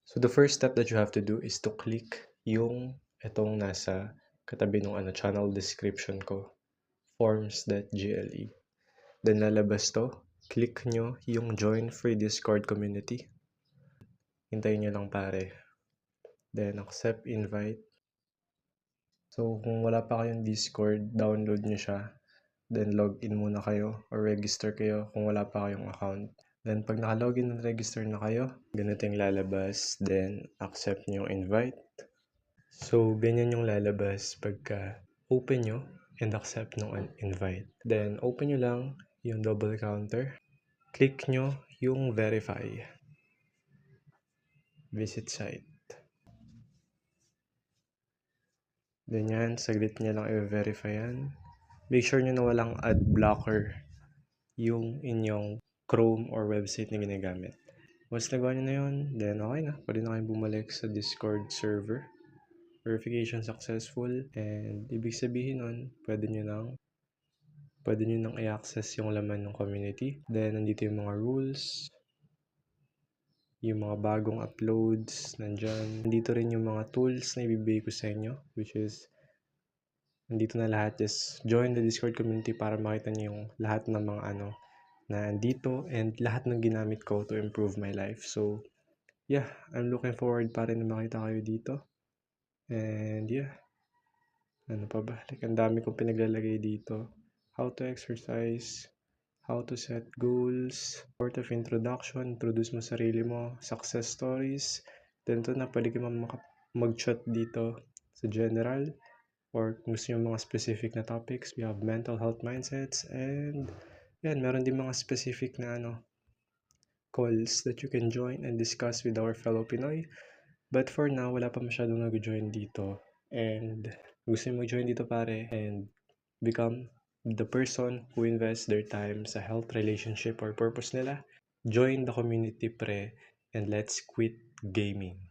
So the first step that you have to do is to click yung itong nasa katabi ng channel description ko, forms.gle. Then lalabas to, click nyo yung join free Discord community. Hintayin nyo lang pare. Then accept invite. So kung wala pa kayong Discord, download nyo siya. Then login muna kayo or register kayo kung wala pa kayong account. Then pag naka-login and register na kayo, ganito yung lalabas. Then accept nyo yung invite. So ganyan yung lalabas pagka open nyo and accept ng invite. Then open nyo lang yung double counter. Click nyo yung verify. Visit site. Then yan, saglit nyo lang i-verify yan. Make sure nyo na walang ad blocker yung inyong Chrome or website na ginagamit. Once nagawa nyo na yun, then okay na. Pwede na kayong bumalik sa Discord server. Verification successful. And ibig sabihin nun, pwede nyo nang i-access yung laman ng community. Then nandito yung mga rules. Yung mga bagong uploads, nandyan. Nandito rin yung mga tools na ibibigay ko sa inyo, which is nandito na lahat. Just join the Discord community para makita niyo yung lahat ng mga na nandito and lahat ng ginamit ko to improve my life. So, yeah, I'm looking forward pa rin na makita kayo dito. And yeah, ano pa ba? Like, ang dami kong pinaglalagay dito. How to exercise, how to set goals, sort of introduction, introduce mo sarili mo, success stories. Then to na pwede kayo mag-chat dito sa general or kung gusto nyo mga specific na topics. We have mental health mindsets and yan, meron din mga specific na calls that you can join and discuss with our fellow Pinoy. But for now, wala pa masyadong nag-join dito. And gusto nyo mag-join dito pare and become the person who invests their time sa health, relationship, or purpose nila. Join the community pre and let's quit gaming.